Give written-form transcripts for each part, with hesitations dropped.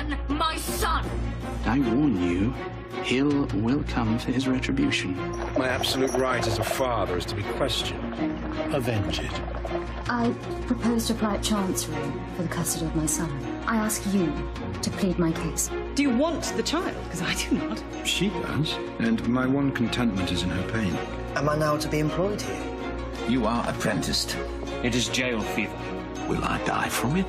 man my son! I warn you, Hill will come for his retribution. My absolute right as a father is to be questioned. Avenge it. I propose to apply at Chancery for the custody of my son. I ask you to plead my case. Do you want the child? Because I do not. She does, and my one contentment is in her pain. Am I now to be employed here? You are apprenticed. It is jail fever. Will I die from it?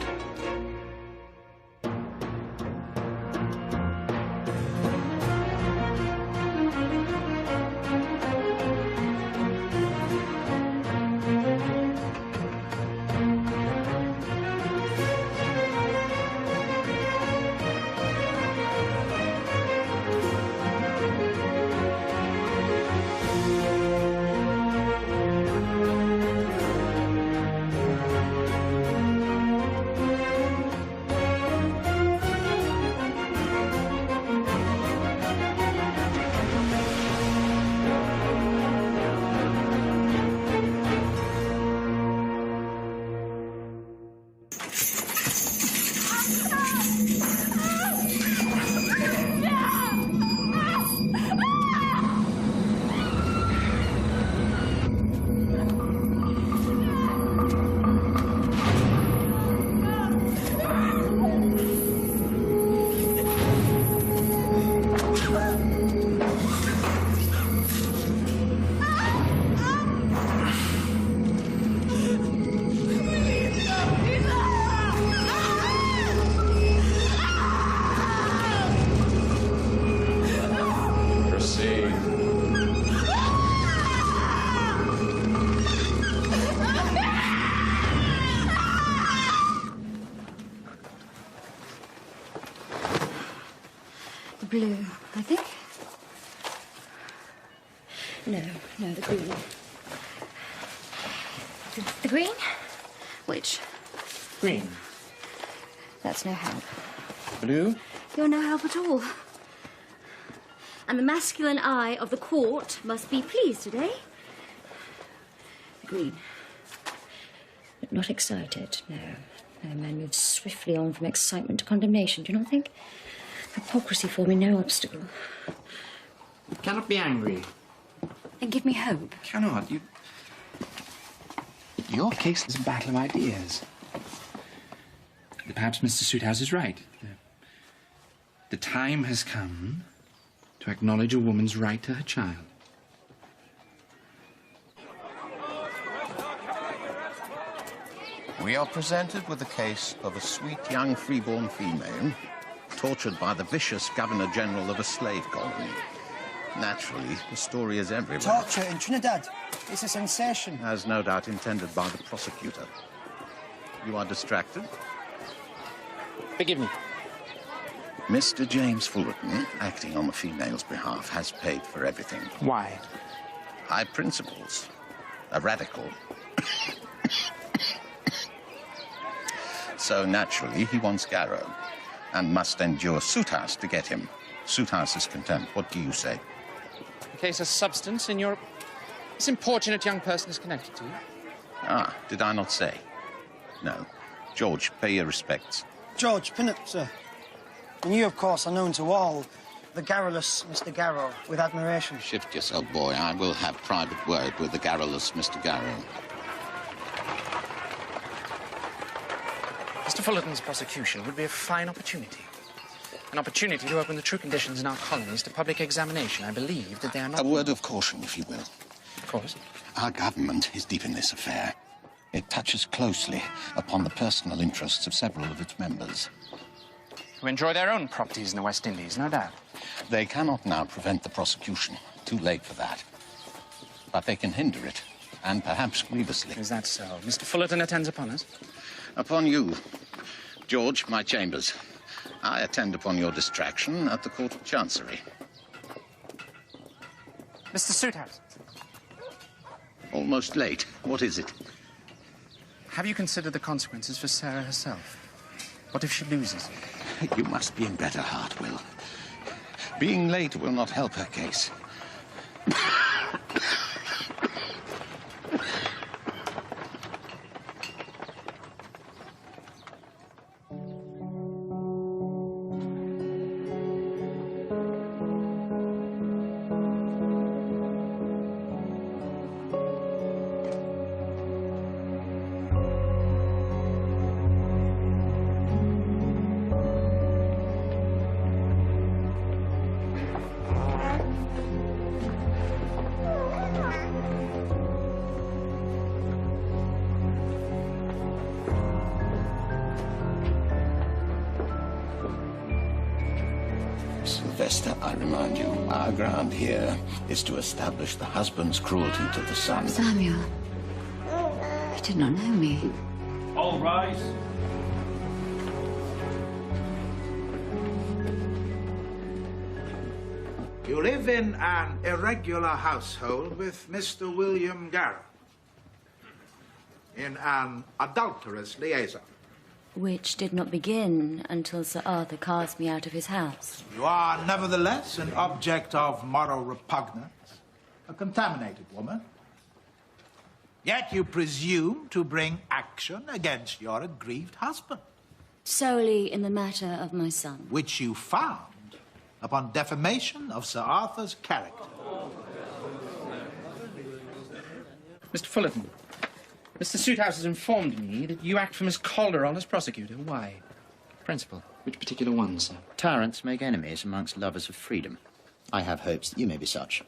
Blue, I think. No, the green. The green? Which? Green. That's no help. Blue? You're no help at all. And the masculine eye of the court must be pleased today. The green. But not excited, no. No, man moves swiftly on from excitement to condemnation, do you not think? Hypocrisy for me, no obstacle. You cannot be angry. And give me hope. Cannot. Your case is a battle of ideas. Perhaps Mr. Sweethouse is right. The time has come to acknowledge a woman's right to her child. We are presented with the case of a sweet young freeborn female tortured by the vicious Governor-General of a slave colony. Naturally, the story is everywhere. Torture in Trinidad. It's a sensation. As no doubt intended by the prosecutor. You are distracted? Forgive me. Mr. James Fullerton, acting on the female's behalf, has paid for everything. Why? High principles. A radical. So, naturally, he wants Garrow, and must endure Sweethouse to get him. Sweethouse's contempt. What do you say? The case has substance, in Europe. This importunate young person is connected to you. Ah, did I not say? No. George, pay your respects. George Pinnock, sir. And you, of course, are known to all. The garrulous Mr. Garrow, with admiration. Shift yourself, boy. I will have private word with the garrulous Mr. Garrow. Mr. Fullerton's prosecution would be a fine opportunity. An opportunity to open the true conditions in our colonies to public examination. I believe that they are not... A word of caution, if you will. Of course. Our government is deep in this affair. It touches closely upon the personal interests of several of its members. Who enjoy their own properties in the West Indies, no doubt. They cannot now prevent the prosecution. Too late for that. But they can hinder it, and perhaps grievously. Is that so? Mr. Fullerton attends upon us? Upon you. George, my chambers. I attend upon your distraction at the Court of Chancery. Mr. Sweethouse. Almost late. What is it? Have you considered the consequences for Sarah herself? What if she loses? You must be in better heart, Will. Being late will not help her case. Vesta, I remind you, our ground here is to establish the husband's cruelty to the son. Samuel, he did not know me. All rise. You live in an irregular household with Mr. William Garrow, in an adulterous liaison. Which did not begin until Sir Arthur cast me out of his house. You are nevertheless an object of moral repugnance, a contaminated woman. Yet you presume to bring action against your aggrieved husband. Solely in the matter of my son. Which you found upon defamation of Sir Arthur's character. Mr. Fullerton, Mr. Suithouse has informed me that you act for Miss Calderol as prosecutor. Why? Principal. Which particular one, sir? Tyrants make enemies amongst lovers of freedom. I have hopes that you may be such.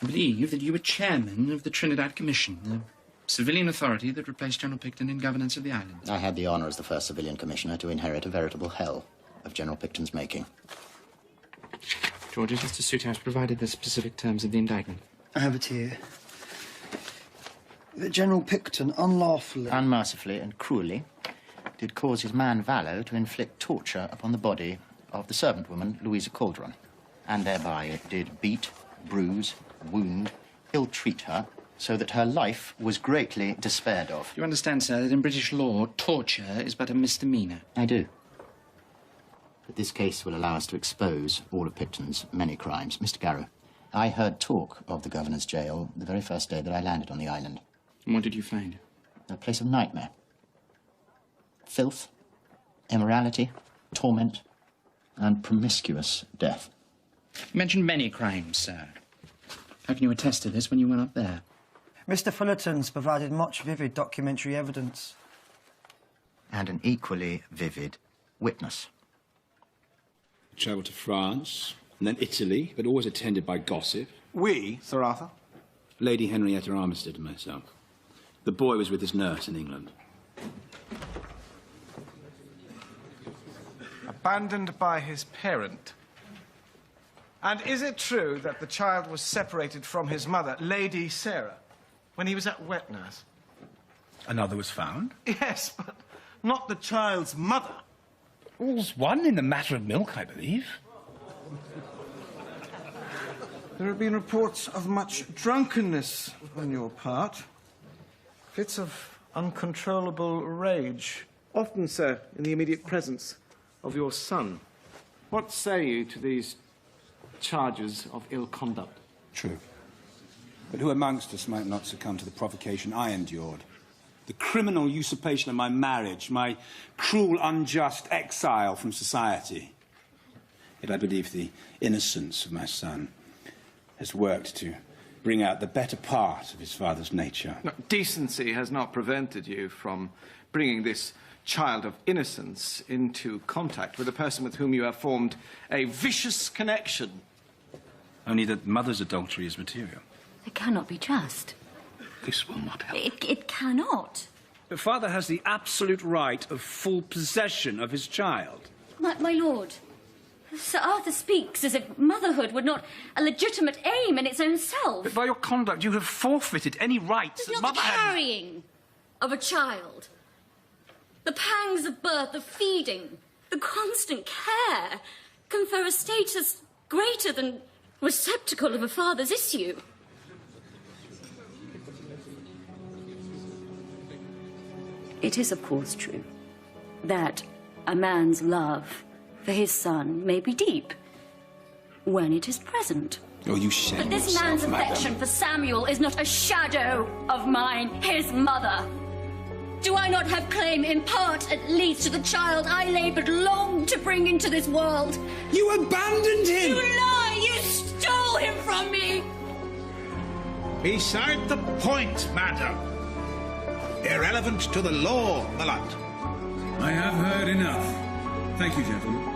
I believe that you were chairman of the Trinidad Commission, the civilian authority that replaced General Picton in governance of the island. I had the honour as the first civilian commissioner to inherit a veritable hell of General Picton's making. George, has Mr. Suithouse provided the specific terms of the indictment? I have it here. That General Picton unlawfully... Unmercifully and cruelly did cause his man Vallow to inflict torture upon the body of the servant woman, Louisa Calderon, and thereby it did beat, bruise, wound, ill-treat her, so that her life was greatly despaired of. You understand, sir, that in British law, torture is but a misdemeanour? I do. But this case will allow us to expose all of Picton's many crimes. Mr. Garrow, I heard talk of the governor's jail the very first day that I landed on the island. And what did you find? A place of nightmare. Filth, immorality, torment, and promiscuous death. You mentioned many crimes, sir. How can you attest to this when you went up there? Mr. Fullerton's provided much vivid documentary evidence. And an equally vivid witness. Travelled to France, and then Italy, but always attended by gossip. We, Sir Arthur? Lady Henrietta Armistead and myself. The boy was with his nurse in England. Abandoned by his parent. And is it true that the child was separated from his mother, Lady Sarah, when he was at wet nurse? Another was found? Yes, but not the child's mother. All's one in the matter of milk, I believe. There have been reports of much drunkenness on your part. Fits of uncontrollable rage. Often, sir, in the immediate presence of your son. What say you to these charges of ill conduct? True. But who amongst us might not succumb to the provocation I endured? The criminal usurpation of my marriage, my cruel, unjust exile from society. Yet I believe the innocence of my son has worked to bring out the better part of his father's nature. No, decency has not prevented you from bringing this child of innocence into contact with a person with whom you have formed a vicious connection. Only that mother's adultery is material. It cannot be just. This will not help. It cannot. The father has the absolute right of full possession of his child. My lord, Sir Arthur speaks as if motherhood were not a legitimate aim in its own self. But by your conduct, you have forfeited any rights that Not mother the had. carrying of a child. The pangs of birth, the feeding, the constant care confer a status greater than receptacle of a father's issue. It is, of course, true that a man's love for his son may be deep when it is present. Oh, you shame But this yourself, man's madam. affection for Samuel is not a shadow of mine, his mother. Do I not have claim, in part at least, to the child I laboured long to bring into this world? You abandoned him! You lie! You stole him from me! Beside the point, madam. Irrelevant to the law, my lord. I have heard enough. Thank you, gentlemen.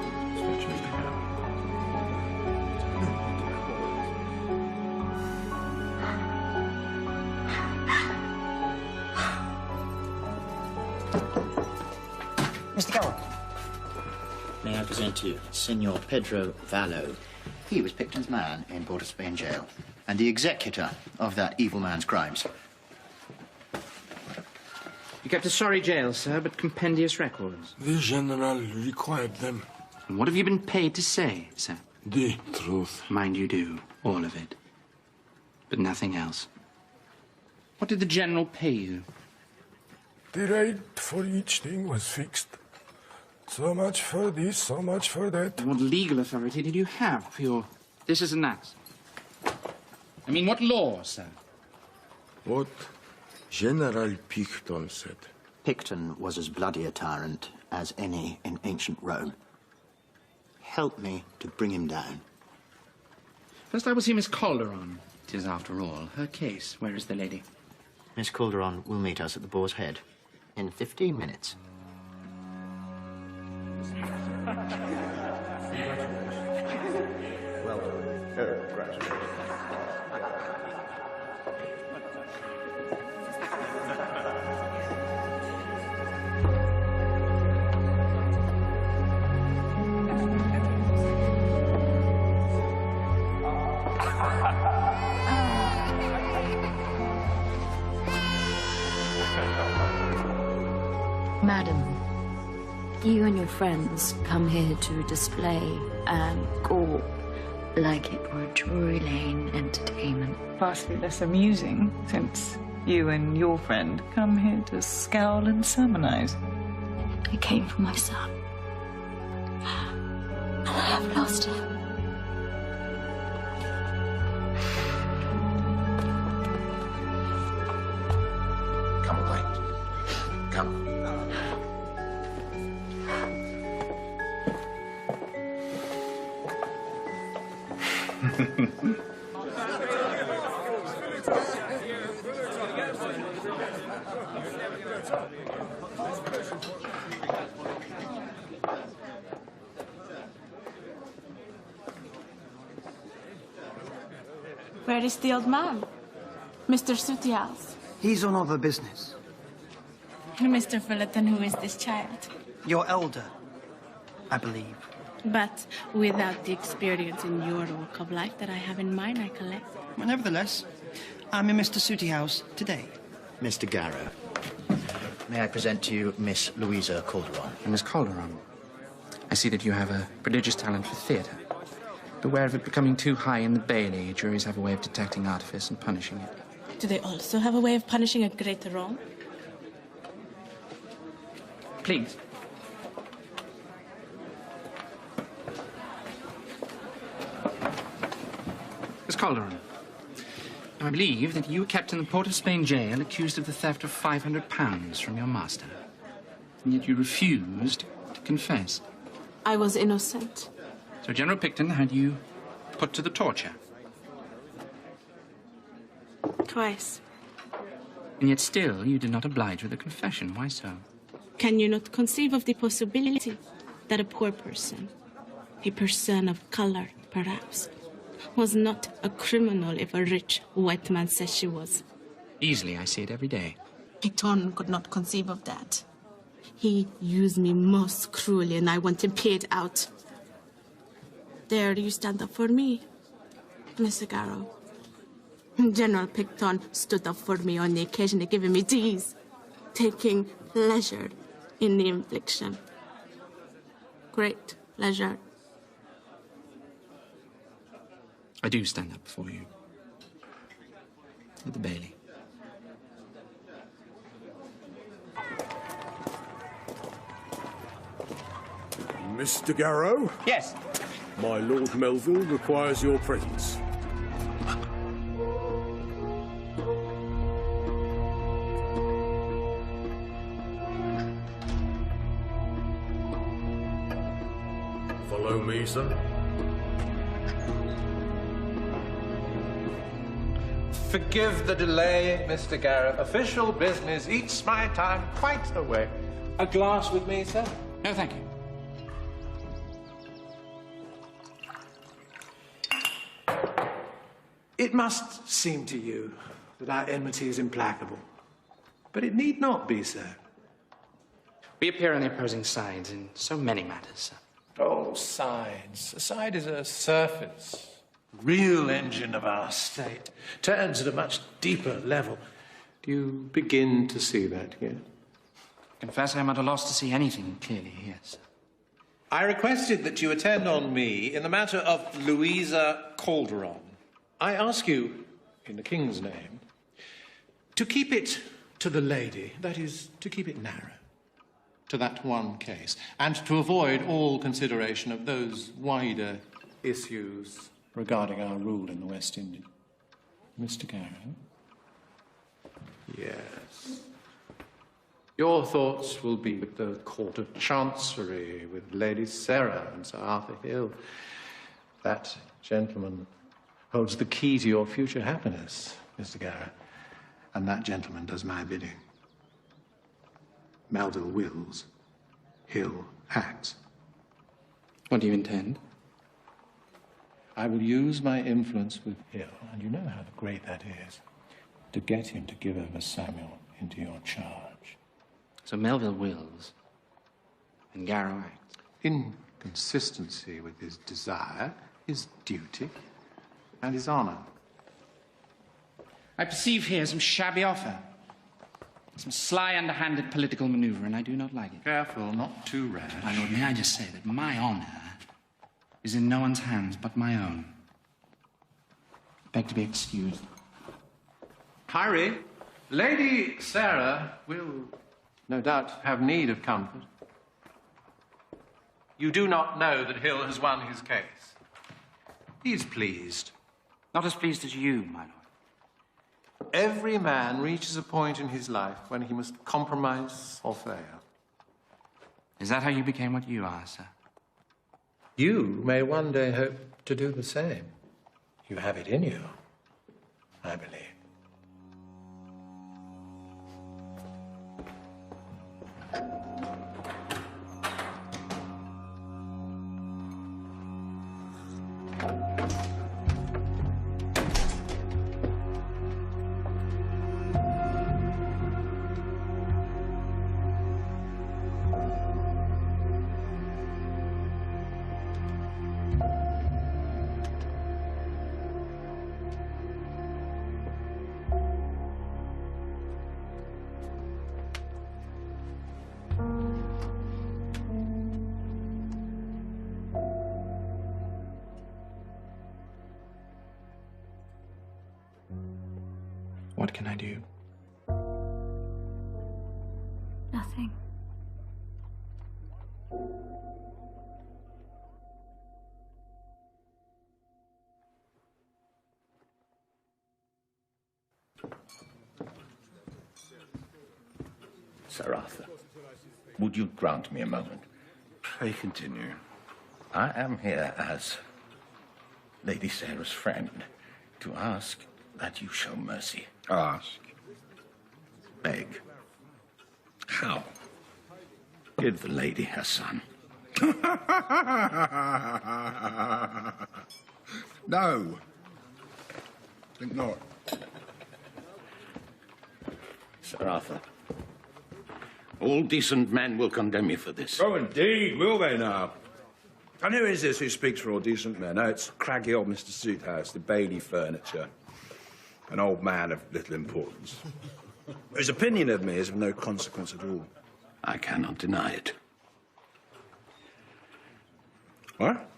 Mr. Garrow. May I present to you Senor Pedro Vallo? He was Picton's man in Port of Spain jail, and the executor of that evil man's crimes. You kept a sorry jail, sir, but compendious records. The general required them. And what have you been paid to say, sir? The truth. Mind you do, all of it. But nothing else. What did the general pay you? The rate for each thing was fixed. So much for this, so much for that. What legal authority did you have for your this is and that? I mean, what law, sir? What General Picton said. Picton was as bloody a tyrant as any in ancient Rome. Help me to bring him down. First I will see Miss Calderon. It is, after all, her case. Where is the lady? Miss Calderon will meet us at the Boar's Head in 15 minutes. Well done. Congratulations. Madam, you and your friends come here to display and gore like it were Drury Lane entertainment. Vastly less amusing, since you and your friend come here to scowl and sermonize. I came for my son, and I have lost him. Come away. Come. Where is the old man? Mr. Sootyhouse. He's on other business. Mr. Fullerton, who is this child? Your elder, I believe. But without the experience in your walk of life that I have in mine, I collect. Well, nevertheless, I'm in Mr. Sootyhouse today. Mr. Garrow. May I present to you Miss Louisa Calderon? Miss Calderon, I see that you have a prodigious talent for theatre. Beware of it becoming too high in the Bailey. Juries have a way of detecting artifice and punishing it. Do they also have a way of punishing a great wrong? Please. Miss Calderon, I believe that you were kept in the Port of Spain jail accused of the theft of £500 from your master. And yet you refused to confess. I was innocent. So General Picton had you put to the torture. Twice. And yet still you did not oblige with a confession. Why so? Can you not conceive of the possibility that a poor person, a person of color, perhaps, was not a criminal if a rich white man says she was? Easily, I see it every day. Picton could not conceive of that. He used me most cruelly, and I want him paid out. There you stand up for me, Mr. Garrow. General Picton stood up for me on the occasion of giving me teas, taking pleasure in the infliction. Great pleasure. I do stand up for you. At the Bailey. Mr. Garrow? Yes. My Lord Melville requires your presence. Follow me, sir. Forgive the delay, Mr. Garrow. Official business eats my time quite away. A glass with me, sir? No, thank you. It must seem to you that our enmity is implacable. But it need not be so. We appear on the opposing sides in so many matters, sir. sides. A side is a surface. The real engine of our state turns at a much deeper level. Do you begin to see that here? Confess I am at a loss to see anything clearly here, sir. I requested that you attend on me in the matter of Louisa Calderon. I ask you, in the King's name, to keep it to the lady, that is, to keep it narrow, to that one case, and to avoid all consideration of those wider issues regarding our rule in the West Indies. Mr. Garrow? Yes. Your thoughts will be with the Court of Chancery, with Lady Sarah and Sir Arthur Hill. That gentleman holds the key to your future happiness, Mr. Garrow. And that gentleman does my bidding. Melville wills, Hill acts. What do you intend? I will use my influence with Hill, and you know how great that is, to get him to give over Samuel into your charge. So Melville wills, and Garrow acts. In consistency with his desire, his duty, and his honour. I perceive here some shabby offer. Some sly, underhanded political maneuver, and I do not like it. Careful, not too rash. My lord, may I just say that my honour is in no one's hands but my own. I beg to be excused. Harry, Lady Sarah will no doubt have need of comfort. You do not know that Hill has won his case. He is pleased. Not as pleased as you, my lord. Every man reaches a point in his life when he must compromise or fail. Is that how you became what you are, sir? You may one day hope to do the same. You have it in you, I believe. What can I do? Nothing. Sir Arthur, would you grant me a moment? Pray continue. I am here as Lady Sarah's friend to ask that you show mercy. Ask. Beg. How? Give the lady her son. No. Think not. Sir Arthur, all decent men will condemn you for this. Oh, indeed, will they now? And who is this who speaks for all decent men? Oh, it's craggy old Mr. Suithouse, the Bailey furniture. An old man of little importance. His opinion of me is of no consequence at all. I cannot deny it. What?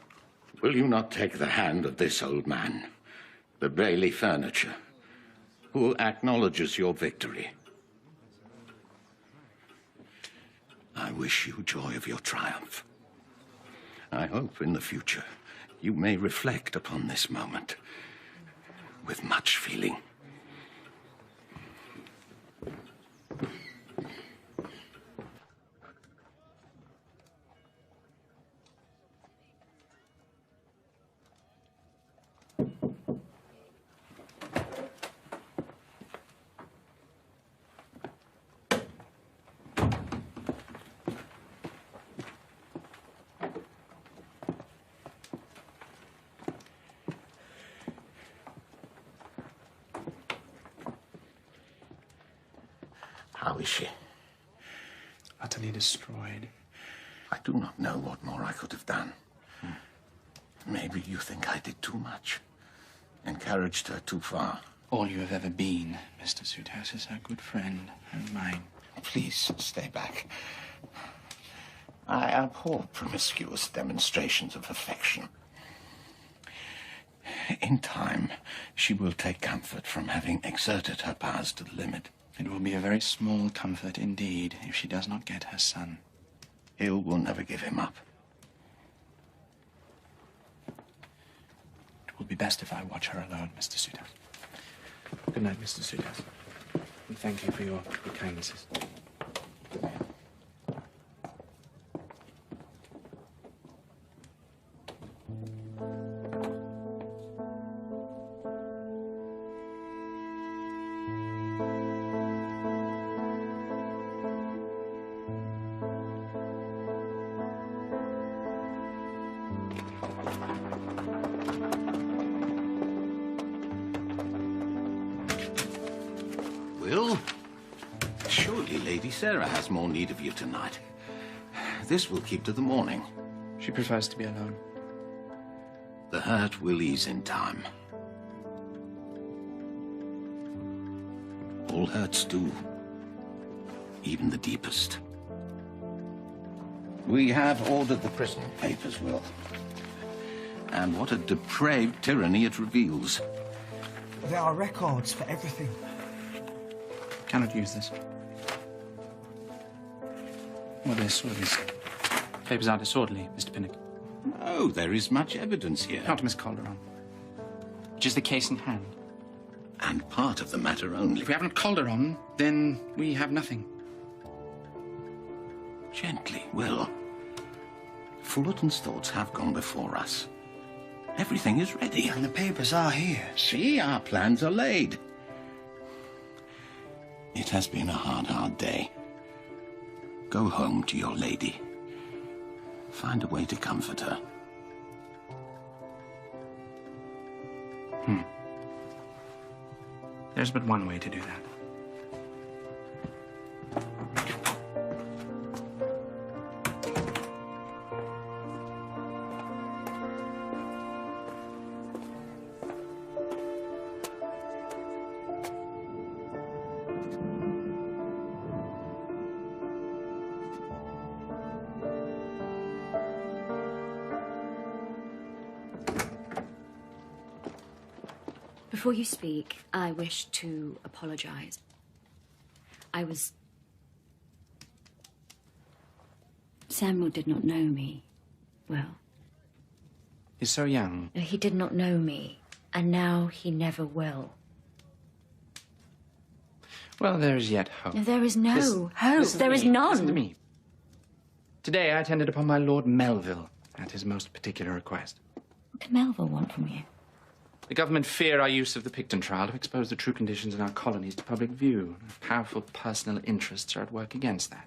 Will you not take the hand of this old man, the Bailey furniture, who acknowledges your victory? I wish you joy of your triumph. I hope in the future you may reflect upon this moment with much feeling. How is she? Utterly destroyed. I do not know what more I could have done. Maybe you think I did too much. Encouraged her too far. All you have ever been, Mr. Sudhouse, is a good friend and mine. Please stay back. I abhor promiscuous demonstrations of affection. In time, she will take comfort from having exerted her powers to the limit. It will be a very small comfort indeed if she does not get her son. Hill will never give him up. It will be best if I watch her alone, Mr. Sudhouse. Good night, Mr. Sudhouse. And thank you for your kindnesses. Will? Surely Lady Sarah has more need of you tonight. This will keep to the morning. She prefers to be alone. The hurt will ease in time. All hurts do. Even the deepest. We have ordered the prison papers, Will. And what a depraved tyranny it reveals. There are records for everything. Cannot use this. Well, these papers are disorderly, Mr. Pinnock. Oh, there is much evidence here. Not Miss Calderon. Which is the case in hand. And part of the matter only. If we haven't Calderon, then we have nothing. Gently, Will. Fullerton's thoughts have gone before us. Everything is ready. And the papers are here. See, our plans are laid. It has been a hard day. Go home to your lady. Find a way to comfort her. There's but one way to do that. Before you speak, I wish to apologize. Samuel did not know me well. He's so young. He did not know me, and now he never will. Well, there is yet hope. There is no hope. Listen to There is me. none. Listen to me. Today I attended upon my Lord Melville at his most particular request. What did Melville want from you? The government fear our use of the Picton trial to expose the true conditions in our colonies to public view. Powerful personal interests are at work against that.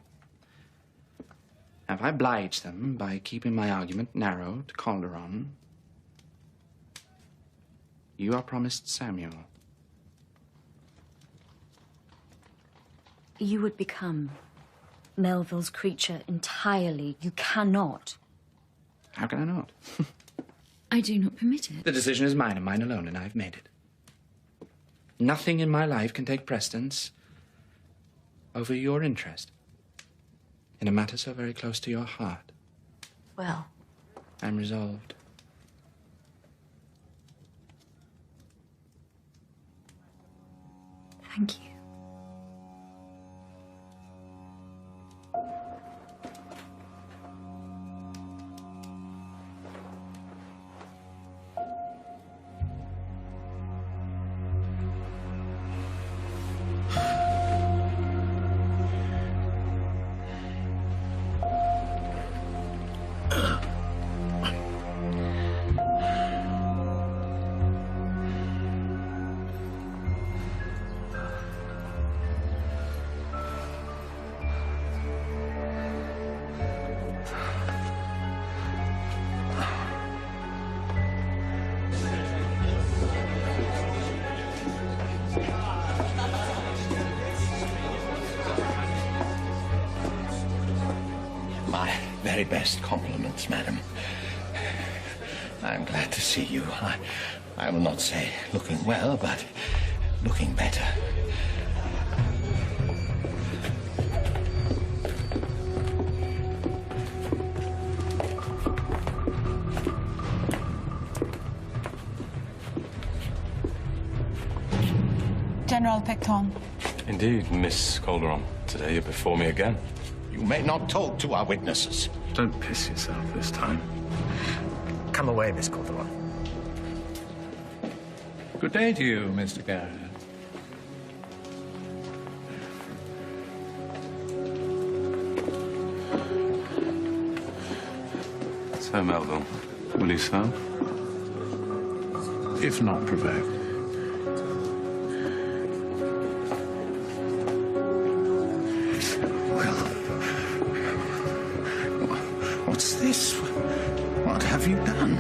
Now, if I oblige them by keeping my argument narrow to Calderon, you are promised Samuel. You would become Melville's creature entirely. You cannot. How can I not? I do not permit it. The decision is mine and mine alone, and I've made it. Nothing in my life can take precedence over your interest in a matter so very close to your heart. Well, I'm resolved. thank you. My very best compliments, madam. I'm glad to see you. I will not say looking well, but looking better. General Picton. Indeed, Miss Calderon. Today you're before me again. You may not talk to our witnesses. Don't piss yourself this time. Come away, Miss Calderon. Good day to you, Mr. Garrow. So, Melville, will you serve? If not provoked. What's this? What have you done?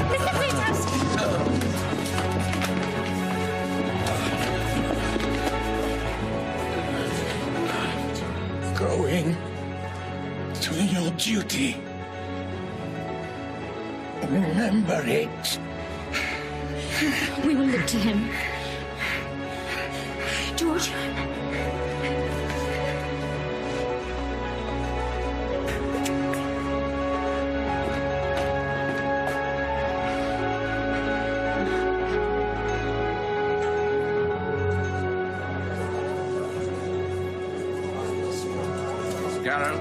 Mr. Sweethouse! Going to your duty. Remember it. We will look to him. George. Garrow.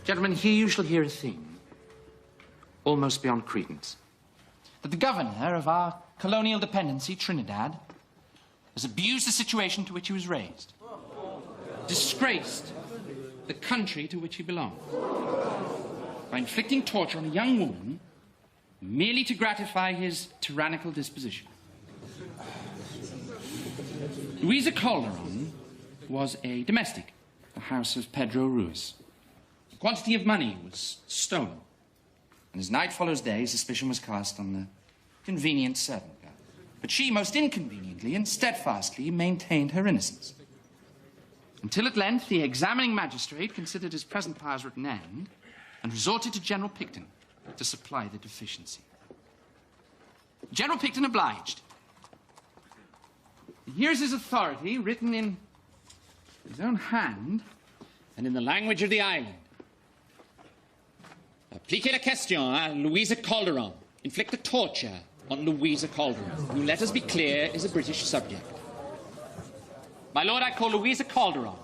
Gentlemen, here you shall hear a thing almost beyond credence. That the governor of our colonial dependency, Trinidad, has abused the situation to which he was raised, disgraced the country to which he belonged, by inflicting torture on a young woman merely to gratify his tyrannical disposition. Louisa Calderon was a domestic, the house of Pedro Ruiz. A quantity of money was stolen, and as night follows day, suspicion was cast on the convenient servant girl. But she, most inconveniently and steadfastly, maintained her innocence. Until at length the examining magistrate considered his present powers were at an end and resorted to General Picton to supply the deficiency. General Picton obliged. And here's his authority written in his own hand and in the language of the island. Appliquez la question à Louisa Calderon. Inflict the torture on Louisa Calderon, who, let us be clear, is a British subject. My lord, I call Louisa Calderon.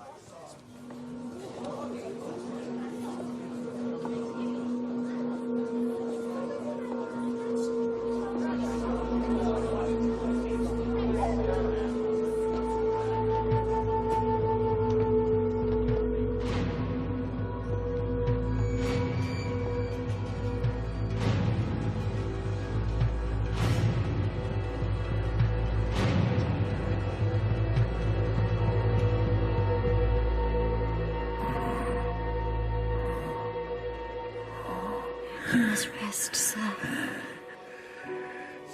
You must rest, sir.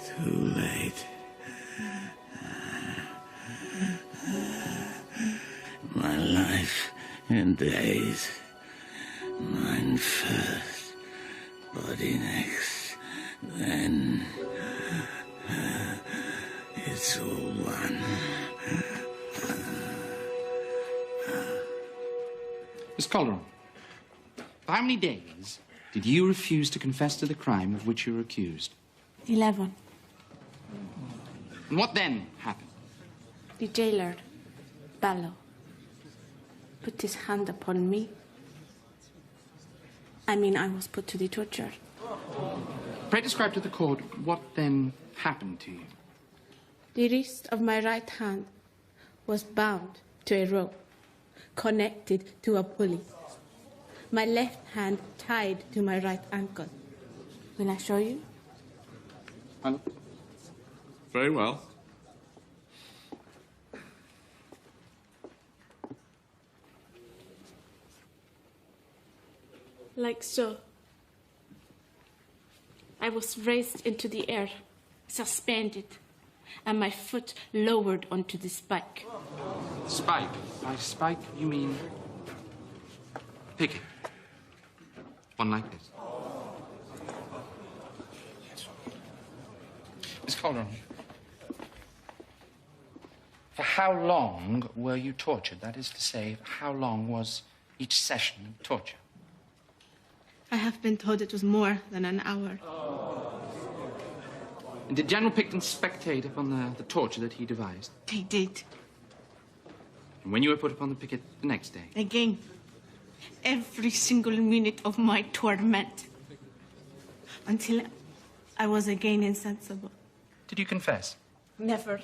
Too late. My life in days. Mind first, body next. Then it's all one. Miss Calderon, for how many days did you refuse to confess to the crime of which you were accused? 11. And what then happened? The jailer, Barlow, put his hand upon me. I was put to the torture. Pray describe to the court what then happened to you. The wrist of my right hand was bound to a rope, connected to a pulley. My left hand tied to my right ankle. Will I show you? Very well. Like so. I was raised into the air, suspended, and my foot lowered onto the spike. Spike. By spike, you mean picket. One like this. Miss Calderon, for how long were you tortured? That is to say, how long was each session of torture? I have been told it was more than an hour. And did General Picton spectate upon the torture that he devised? They did. And when you were put upon the picket the next day? Again. Every single minute of my torment. Until I was again insensible. Did you confess? Never.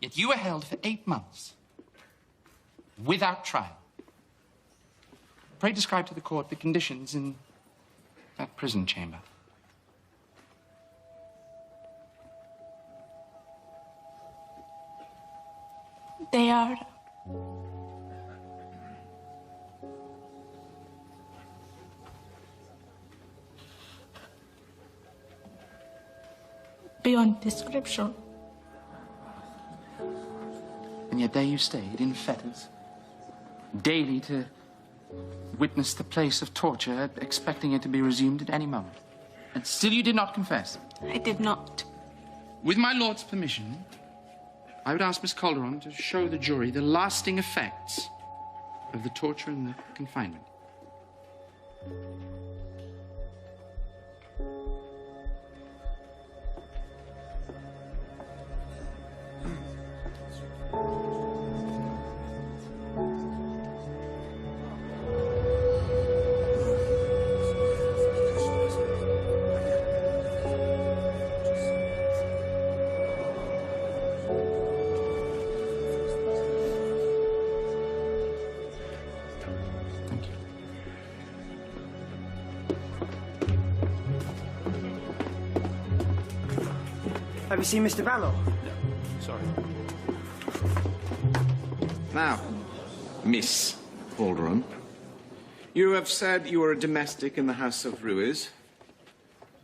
Yet you were held for 8 months. Without trial. Pray describe to the court the conditions in that prison chamber. They are beyond description. And yet there you stayed in fetters, daily to witness the place of torture, expecting it to be resumed at any moment. And still you did not confess. I did not. With my lord's permission, I would ask Miss Calderon to show the jury the lasting effects of the torture and the confinement. Have you seen Mr. Vallow? Sorry. Now, Miss Calderon, you have said you were a domestic in the house of Ruiz.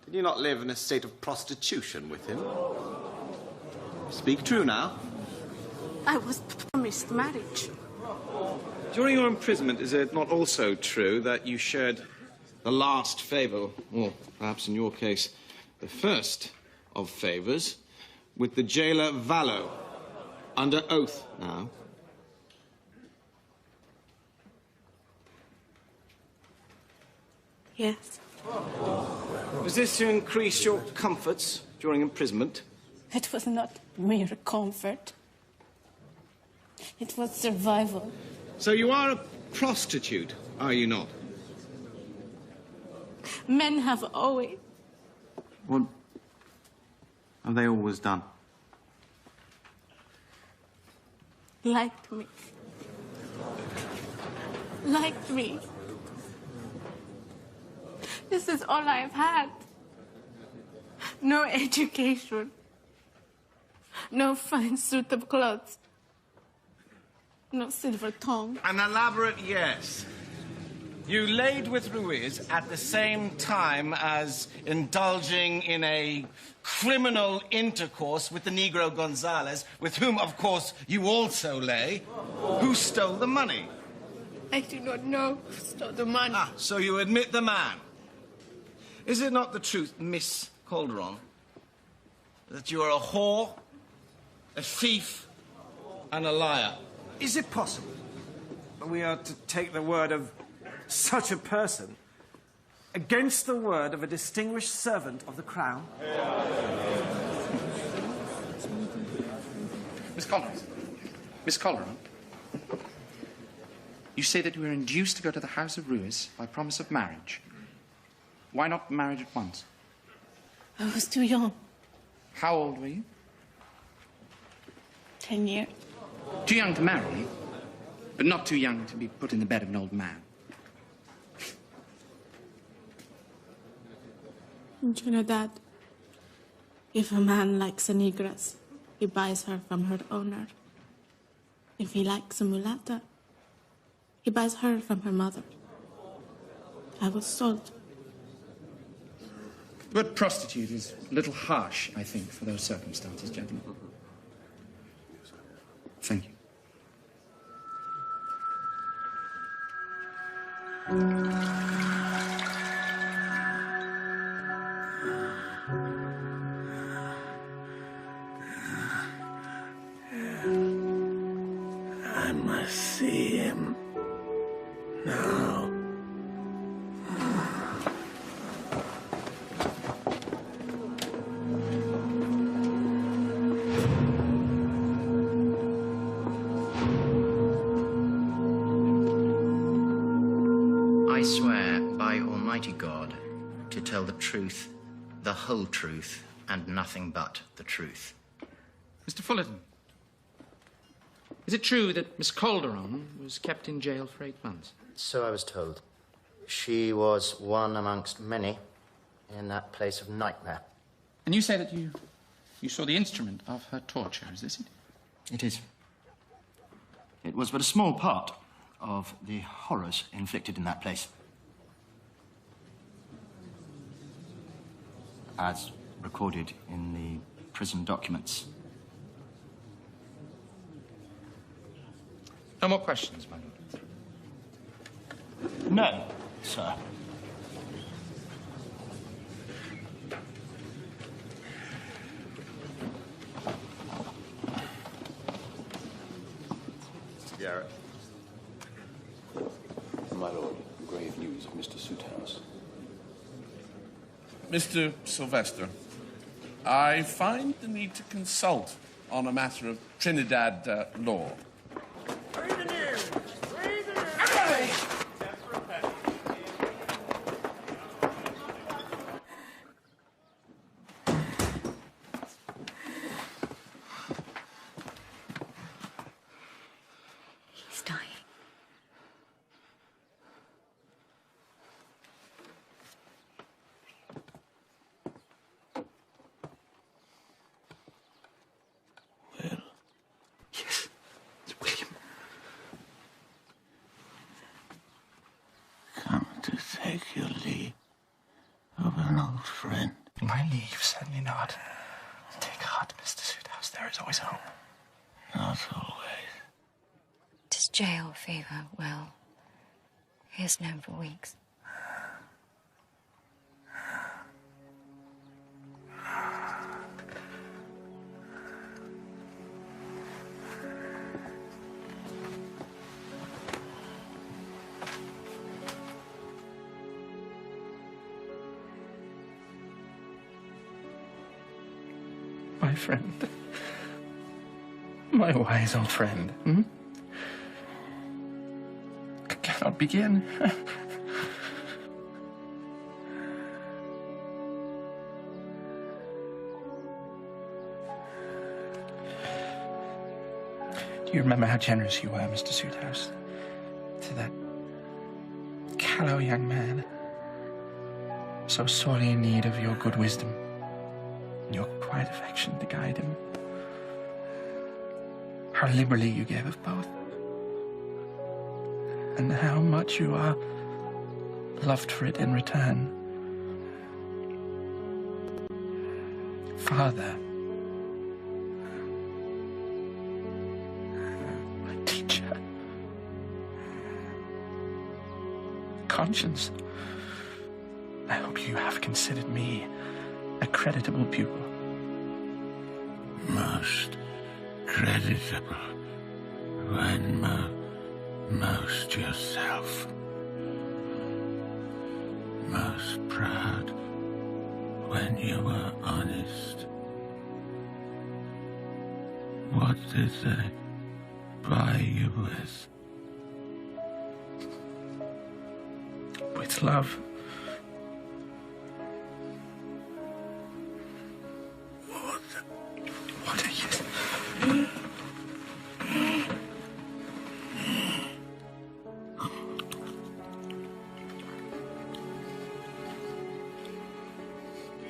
Did you not live in a state of prostitution with him? Speak true now. I was promised marriage. During your imprisonment, is it not also true that you shared the last favour, or perhaps in your case, the first of favours, with the jailer Vallow, under oath now? Yes. Was this to increase your comforts during imprisonment? It was not mere comfort. It was survival. So you are a prostitute, are you not? Men have always... What have they always done? liked me. Liked me. This is all I've had. No education. No fine suit of clothes. No silver tongue. An elaborate yes. You laid with Ruiz at the same time as indulging in a criminal intercourse with the Negro Gonzalez, with whom, of course, you also lay. Who stole the money? I do not know who stole the money. Ah, so you admit the man. Is it not the truth, Miss Calderon, that you are a whore, a thief, and a liar? Is it possible that we are to take the word of such a person against the word of a distinguished servant of the Crown? Miss Calderon. Miss Calderon. You say that you were induced to go to the house of Ruiz by promise of marriage. Why not marriage at once? I was too young. How old were you? 10 years. Too young to marry, but not too young to be put in the bed of an old man. You know, Dad, if a man likes a negress, he buys her from her owner. If he likes a mulatta, he buys her from her mother. I was sold. The word prostitute is a little harsh, I think, for those circumstances, gentlemen. Thank you. I must see him now. I swear by Almighty God to tell the truth, the whole truth, and nothing but the truth. Mr. Fullerton, is it true that Miss Calderon was kept in jail for 8 months? So I was told. She was one amongst many in that place of nightmare. And you say that you saw the instrument of her torture, is this it? It is. It was but a small part of the horrors inflicted in that place. As recorded in the prison documents. No more questions, my lord. No, sir. Garrett. My lord, grave news of Mr. Soothouse. Mr. Sylvester, I find the need to consult on a matter of Trinidad law. He's dying. Yes, it's William. Come to take your leave of an old friend. My leave, certainly not. Take heart, Mr. Soothouse. There is always hope. Not always. Tis jail fever, well. He has known for weeks. My friend. My wise old friend. I cannot begin. Do you remember how generous you were, Mr. Soothouse, to that callow young man, so sorely in need of your good wisdom and your quiet affection to guide him? How liberally you gave of both, and how much you are loved for it in return. Father, my teacher, conscience, I hope you have considered me a creditable pupil. Most creditable when most yourself. Most proud when you were honest. What did they buy you with? With love. What are you?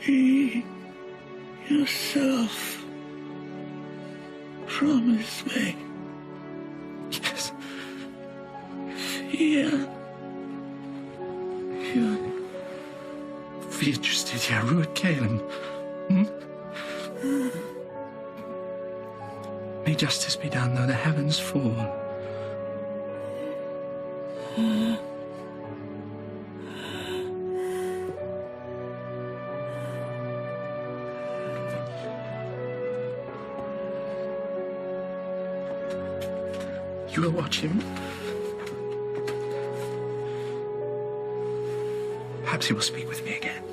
Be yourself. Promise me. Yes. Fear. Fear justitia ruit caelum. May justice be done though the heavens fall. You will watch him. Perhaps he will speak with me again.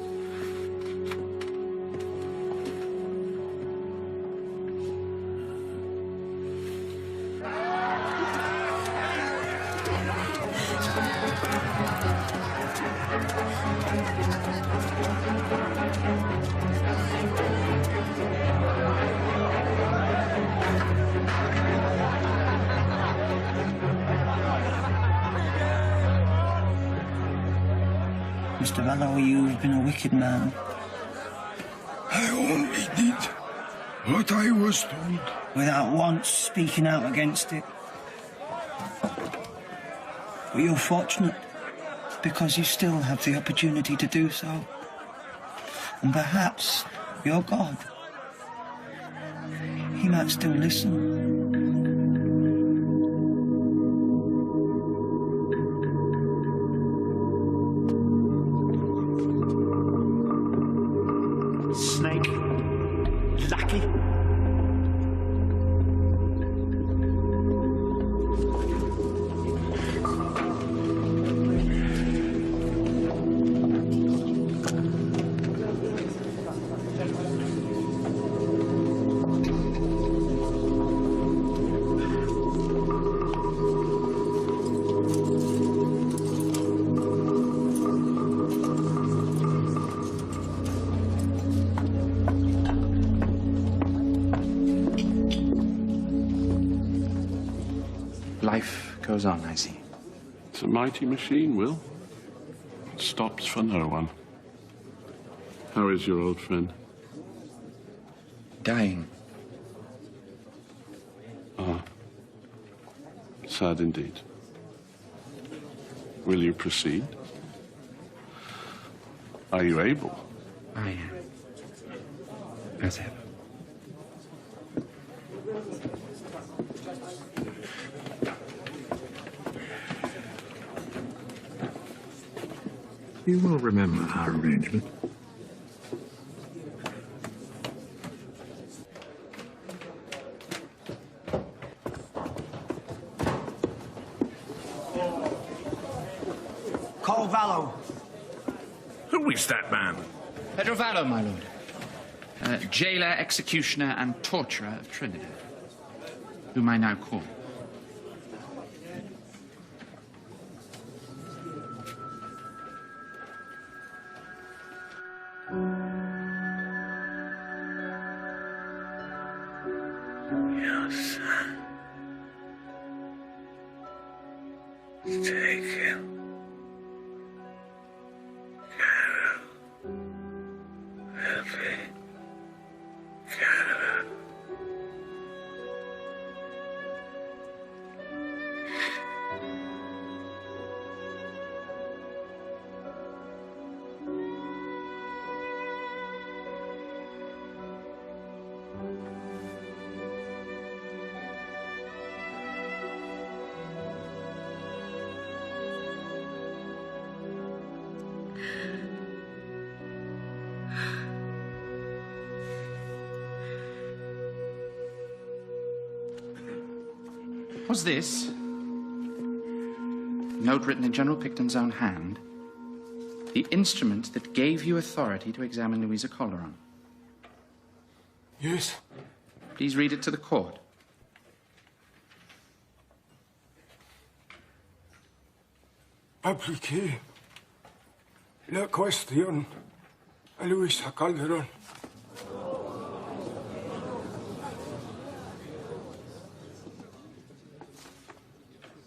Mr. Vallow, you've been a wicked man. I only did what I was told. Without once speaking out against it. But you're fortunate, because you still have the opportunity to do so. And perhaps your God, he might still listen. Snake. Lucky. Life goes on, I see. It's a mighty machine, Will. It stops for no one. How is your old friend? Dying. Ah. Sad indeed. Will you proceed? Are you able? I am. As ever. You will remember our arrangement. Call Vallow. Who is that man? Pedro Vallow, my lord. Jailer, executioner, and torturer of Trinidad. Whom I now call. Your son. Take him. Garrow. Help me. Garrow. Was this note written in General Picton's own hand the instrument that gave you authority to examine Louisa Calderon? Yes. Please read it to the court. Appliqué la cuestión a Luisa Calderón.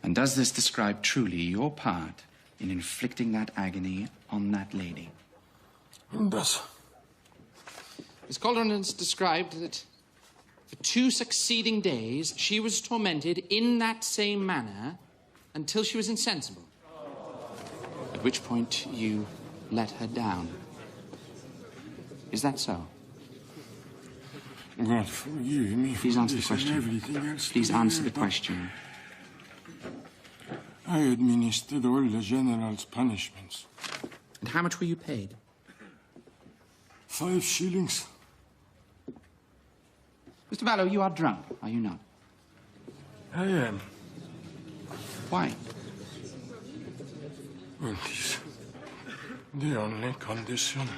And does this describe truly your part in inflicting that agony on that lady? Does. Miss Calderon has described that for 2 succeeding days she was tormented in that same manner until she was insensible. At which point you let her down. Is that so? God forgive me. Please answer the for this and question. everything else Please that I answer have the done. question. I administered all the general's punishments. And how much were you paid? 5 shillings. Mr. Vallow, you are drunk, are you not? I am. Why? Well, it is the only condition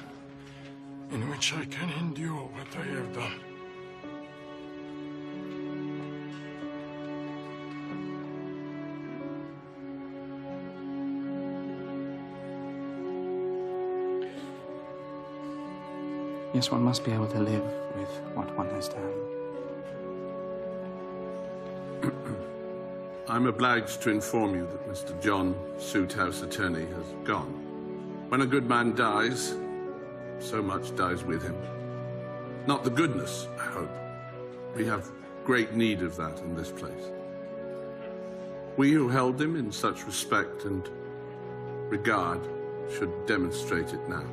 in which I can endure what I have done. Yes, one must be able to live with what one has done. I'm obliged to inform you that Mr. John, Suithouse attorney, has gone. When a good man dies, so much dies with him. Not the goodness, I hope. We have great need of that in this place. We who held him in such respect and regard should demonstrate it now.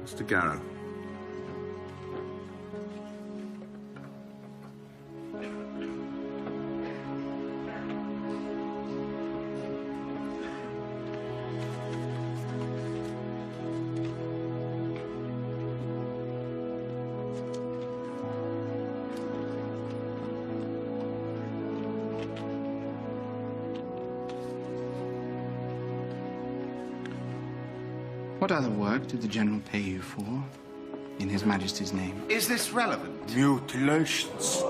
Mr. Garrow. What other work did the General pay you for, in His Majesty's name? Is this relevant? Mutilations.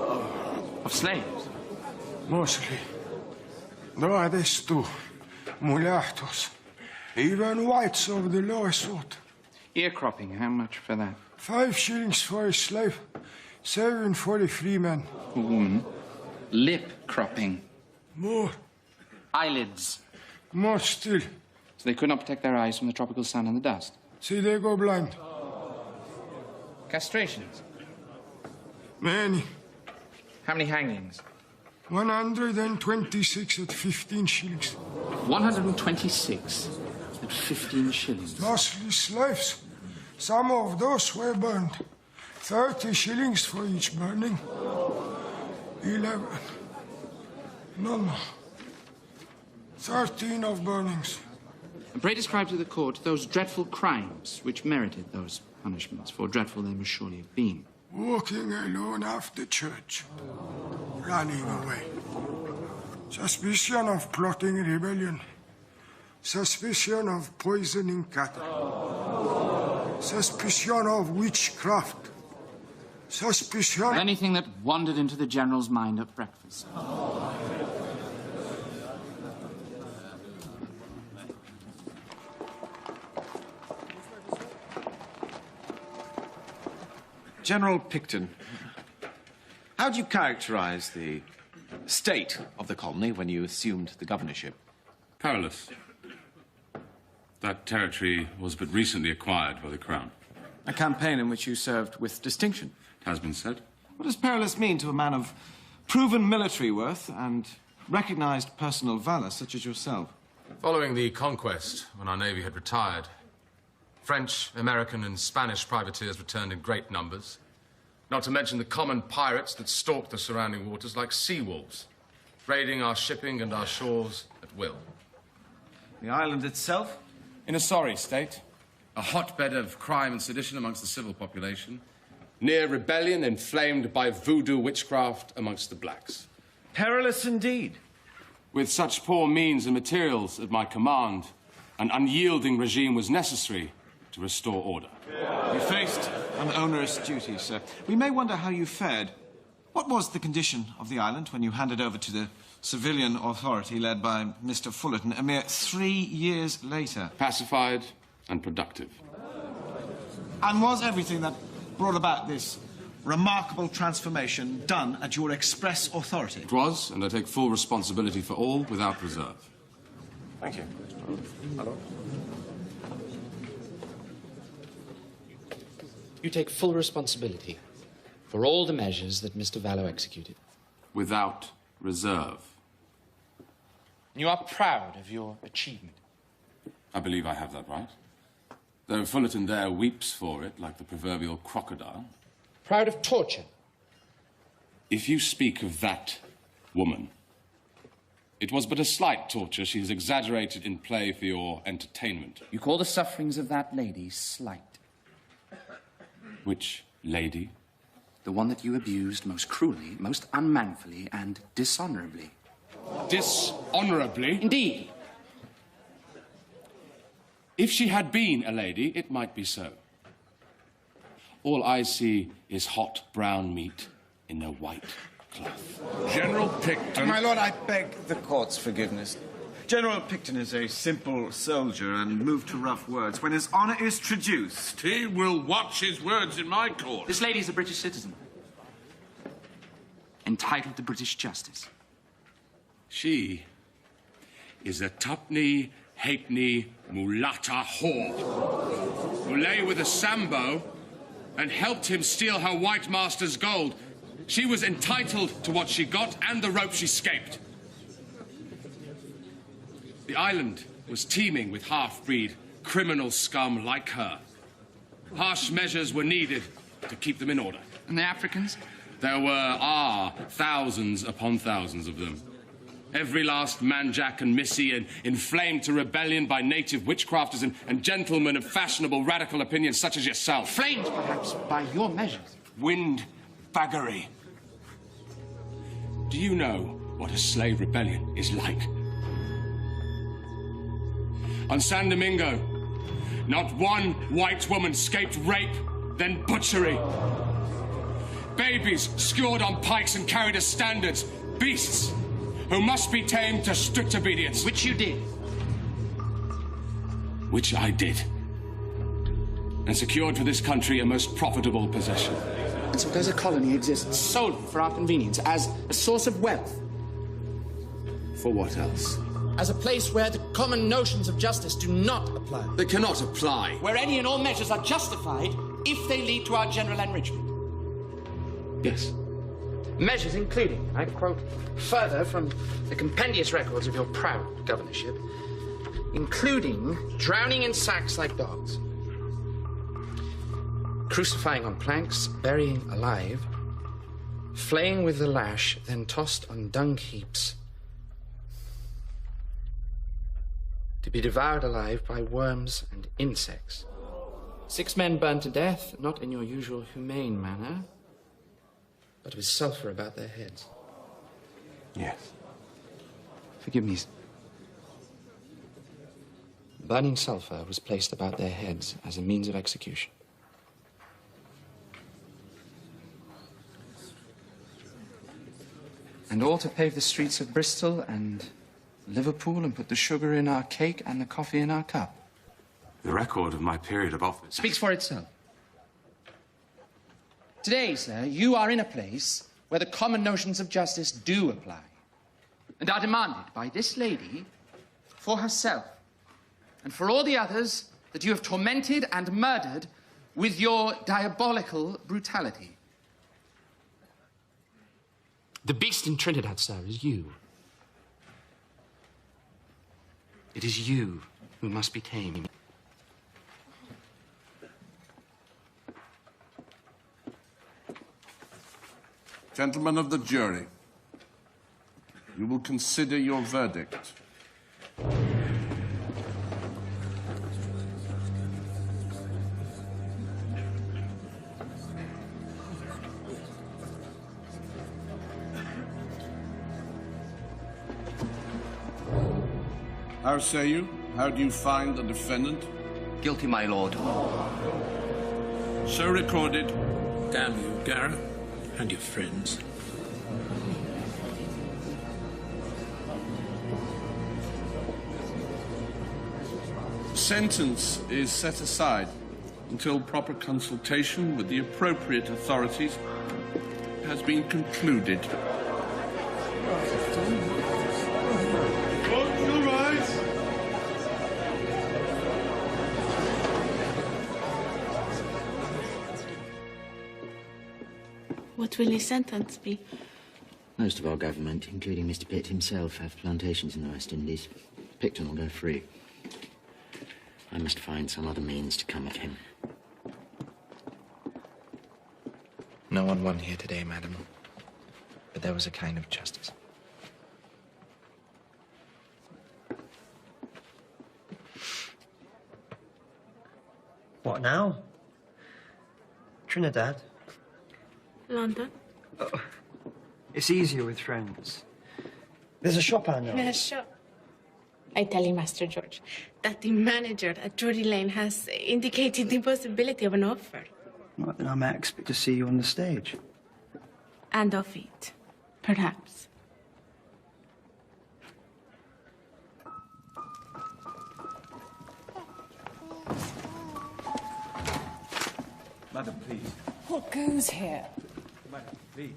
Of slaves? Mostly. Doadestu, mulattoes, even whites of the lower sort. Ear cropping, how much for that? 5 shillings for a slave, 7 for a free man. A woman? Lip cropping? More. Eyelids? More still. So they could not protect their eyes from the tropical sun and the dust? See, they go blind. Castrations? Many. How many hangings? 126 at 15 shillings. 126 at 15 shillings. Mostly slaves. Some of those were burned. 30 shillings for each burning. 11. No. 13 of burnings. And pray describe to the court those dreadful crimes which merited those punishments, for dreadful they must surely have been. Walking alone after church. Running away. Suspicion of plotting rebellion. Suspicion of poisoning cattle. Suspicion of witchcraft. Suspicion... Anything that wandered into the General's mind at breakfast. General Picton, how do you characterize the state of the colony when you assumed the governorship? Perilous. That territory was but recently acquired by the Crown. A campaign in which you served with distinction. It has been said. What does perilous mean to a man of proven military worth and recognized personal valor such as yourself? Following the conquest, when our navy had retired, French, American, and Spanish privateers returned in great numbers, not to mention the common pirates that stalked the surrounding waters like sea wolves, raiding our shipping and our shores at will. The island itself? In a sorry state, a hotbed of crime and sedition amongst the civil population, near rebellion inflamed by voodoo witchcraft amongst the blacks. Perilous indeed. With such poor means and materials at my command, an unyielding regime was necessary to restore order. You faced an onerous duty, sir. We may wonder how you fared. What was the condition of the island when you handed over to the civilian authority led by Mr. Fullerton a mere 3 years later? Pacified and productive. And was everything that brought about this remarkable transformation done at your express authority? It was, and I take full responsibility for all without reserve. Thank you. Hello. You take full responsibility for all the measures that Mr. Vallow executed. Without reserve. And you are proud of your achievement. I believe I have that right. Though Fullerton there weeps for it like the proverbial crocodile. Proud of torture. If you speak of that woman, it was but a slight torture she has exaggerated in play for your entertainment. You call the sufferings of that lady slight. Which lady? The one that you abused most cruelly, most unmanfully, and dishonorably. Dishonorably? Indeed. If she had been a lady, it might be so. All I see is hot brown meat in a white cloth. General Picton. My lord, I beg the court's forgiveness. General Picton is a simple soldier and moved to rough words. When his honour is traduced, He will watch his words in my court. This lady is a British citizen. Entitled to British justice. She is a tuppenny, halfpenny mulatta whore who lay with a Sambo and helped him steal her white master's gold. She was entitled to what she got and the rope she scaped. The island was teeming with half-breed criminal scum like her. Harsh measures were needed to keep them in order. And the Africans? There are thousands upon thousands of them. Every last man, Jack and Missy, and inflamed to rebellion by native witchcrafters and gentlemen of fashionable radical opinions such as yourself. Flamed, perhaps, by your measures. Windbaggery. Do you know what a slave rebellion is like? On San Domingo, not one white woman escaped rape, then butchery. Babies skewered on pikes and carried as standards. Beasts who must be tamed to strict obedience. Which you did. Which I did. And secured for this country a most profitable possession. And so does a colony exist solely for our convenience, as a source of wealth? For what else? As a place where the common notions of justice do not apply. They cannot apply. Where any and all measures are justified if they lead to our general enrichment. Yes. Measures including, I quote further from the compendious records of your proud governorship, including drowning in sacks like dogs, crucifying on planks, burying alive, flaying with the lash, then tossed on dung heaps, to be devoured alive by worms and insects. 6 men burned to death, not in your usual humane manner, but with sulphur about their heads. Yes. Forgive me. Burning sulphur was placed about their heads as a means of execution. And all to pave the streets of Bristol and Liverpool and put the sugar in our cake and the coffee in our cup. The record of my period of office Speaks for itself. Today, sir, you are in a place where the common notions of justice do apply and are demanded by this lady for herself and for all the others that you have tormented and murdered with your diabolical brutality. The beast in Trinidad, sir, is you. It is you who must be tamed. Gentlemen of the jury, you will consider your verdict. How say you? How do you find the defendant? Guilty, my lord. So recorded. Damn you, Garrow, and your friends. Sentence is set aside until proper consultation with the appropriate authorities has been concluded. What will his sentence be? Most of our government, including Mr. Pitt himself, have plantations in the West Indies. Picton will go free. I must find some other means to come at him. No one won here today, madam. But there was a kind of justice. What now? Trinidad? London? It's easier with friends. There's a shop I know. Yes, sure. I tell you, Master George, that the manager at Drury Lane has indicated the possibility of an offer. Well, then I might expect to see you on the stage. And of it, perhaps. Madam, please. What goes here? Madam, please.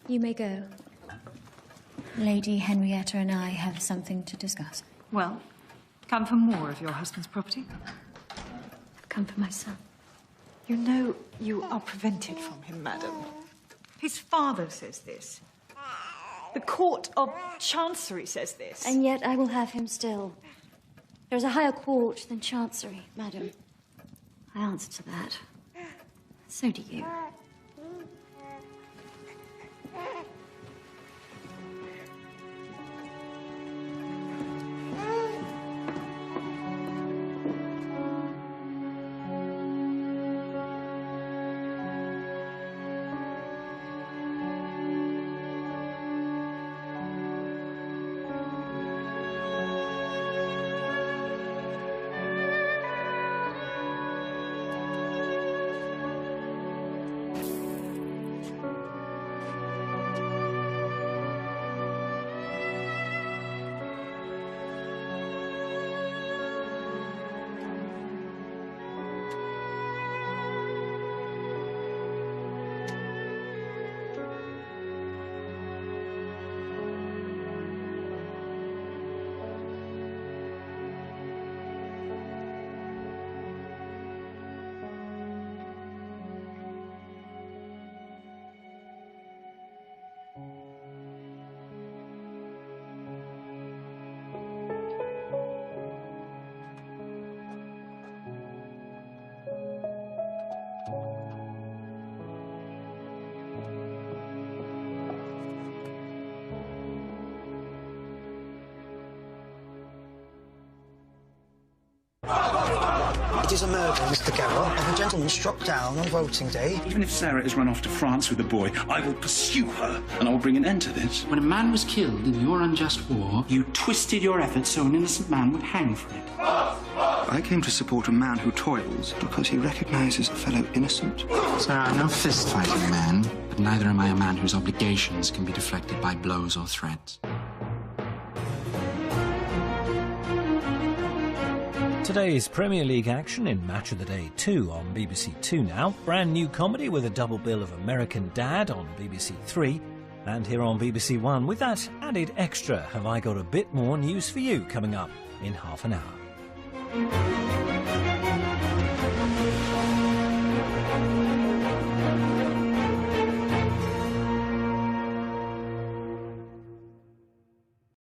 You may go. Lady Henrietta and I have something to discuss. Well, come for more of your husband's property? Come for my son. You know you are prevented from him, madam. His father says this. The Court of Chancery says this. And yet I will have him still. There is a higher court than Chancery, madam. I answer to that. So do you. It is a murder, Mr. Garrow, of a gentleman struck down on voting day. Even if Sarah has run off to France with the boy, I will pursue her, and I will bring an end to this. When a man was killed in your unjust war, you twisted your efforts so an innocent man would hang for it. I came to support a man who toils because he recognizes a fellow innocent. Sir, I'm no fist-fighting man, but neither am I a man whose obligations can be deflected by blows or threats. Today's Premier League action in Match of the Day 2 on BBC 2 now. Brand new comedy with a double bill of American Dad on BBC 3. And here on BBC 1, with that added extra, have I got a bit more news for you coming up in half an hour.